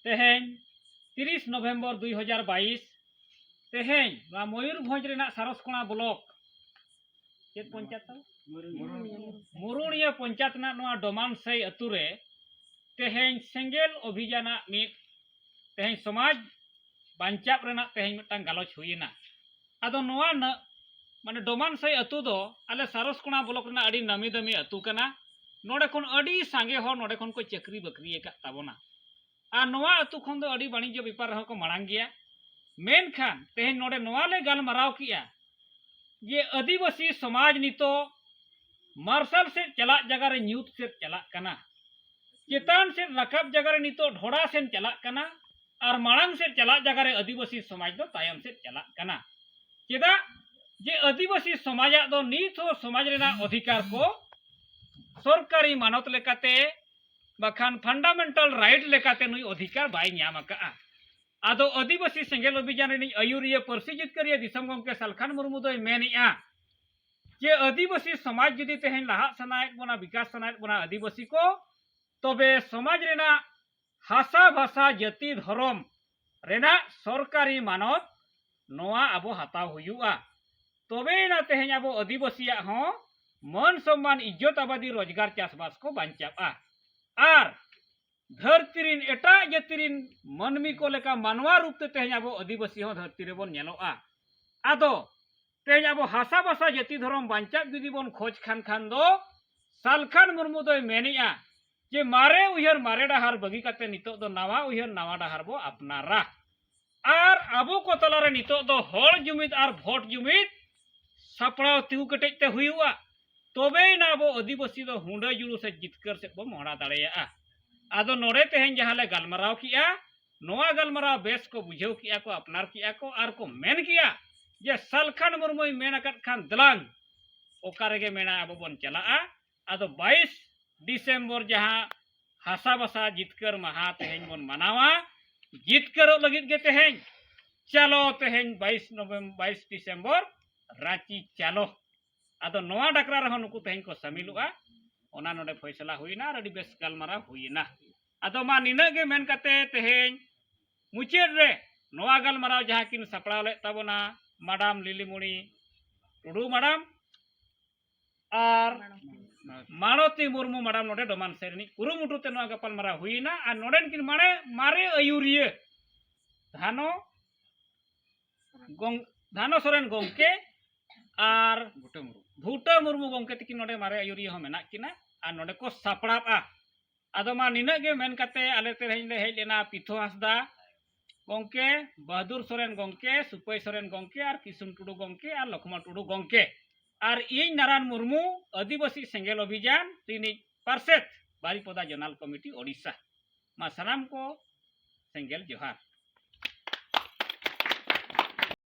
तेहें 30 नवेम्बर 2022 तेहें Mayurbhanj सारसकोणा block चेत पंचायत मुरुणिया पंचायत डोमानसई अतुरे तेहें सेंगेल अभियान तेहें समाज बांचाव तेहें मिट्टांग गालोच हुईना आदो नोआ माने डोमानसई अतु दो आले सारसकोणा ब्लॉक अड़ी नामी दामी अतु कना नोडे खन अड़ी सांगे हर नोडे खन को चाकरी बाकरी एका ताबोना और नोआ अतु खन दो अड़ी वाणिज्य व्यापार रह को मांग गया मेनखान तेहें नोडे नोआ ले गालमाराव किया ये आदिवासी समाज नितो मार्शल से चला जगह रे न्यूट से चला कना चेतान से रकब जगह रे नितो ढोड़ा से चला कना और मांग से चला जगह रे आदिवासी समाज दो तायम से चला कना चेदा जे आदिवासी समाज दो नीत हो समाज रेना अधिकार को सरकारी मानत लेकाते बखान फंडामेंटल राइट लेकाते नुई अधिकार बाय न्याम का आदो आदिवासी सेंगेल अभियान रे आयुरिया परसी जितकरिया दिसम गंके सालखान मुर्मू दो मेनिया जे आदिवासी समाज जुदी तेहें लहा सनायत बना विकास सनायत बना आदिवासी को तबे समाज रेना हासा भाषा जाति धर्म रेना सरकारी मानत नोआ आबो हताव हुयुआ तबे ना तेहें आबो आदिवासी हो मन सम्मान इज्जत आबादी रोजगार चाषबास को बांचावा आर धरतीरिन एटा जातिरिन मनमी को लेका मानवा रूप ते तेहें आबो आदिवासी हो धरती रे बोन नेलोआ आदो तेहें आबो हासा भाषा जाति धर्म बांचाव जुदी बोन खोज खान दो सालखान मुर्मू दो मेनिया जे मारे उहर मारे डाहार बगी काते नितो दो नावा उहर नावा डाहार बो अपनारा आर आबो को तलारे नितो दो हर जुमिद आर भोट जुमिद सापड़ाव तिउ कटेज ते हुयुआ तबे ना आबो आदिवासी दो हुंडा जुड़ू से जितकर से बो मोड़ा दाड़ेया आदो नोड़े तेहें जहाले गालमाराव किया नोआ गालमाराव बेस को बुझेव किया को अपनार किया को आर को मेन किया जे सालखान मुर्मू मेन अकत खान दलांग ओकारेगे मेना आबो बोन चलाआ आदो 22 डिसेम्बर जहां हासा बसा जितकर महा तेहें बोन मनावा जितकर लगित गे तेहें चलो तेहें 22 डिसेम्बर रांची चलो आदो नोआ डाकरा रहो नुकु तेहें को शामिलुआ ओना नोडे फैसला हुईना अड़ी बेस गालमारा हुईना आदो मा निना गे मेन काते तेहें मुचेद रे नोआ गालमारा जहां किन सपड़ाव ले ताबोना माडाम लिलीमुणी टुडू माडाम और मानवती मुर्मू माडाम नोडे डोमान सेरनी कुरुमुटु ते नोआ गपाल मारा हुईना और नोडेन किन माने मारे आयुरिया धानो सोरेन गंके और भूटा मुर्मू गंके तकिन नोडे मारे आयुरिया हो मेना किना और नोडे को सापड़ाबा आदो मा निना गे मेन काते आले तेहें ले हेज लेना पिथो हासदा गंके बहादुर सोरेन गंके सुपै सोरेन गंके और किसुन टुडू गंके और लक्ष्मण टुडू गंके और इन नारायण मुर्मू आदिवासी सेंगेल अभियान तिनी पार्षद बारिपदा जोनाल कमिटी ओडिशा मा सनाम को सेंगेल जोहार।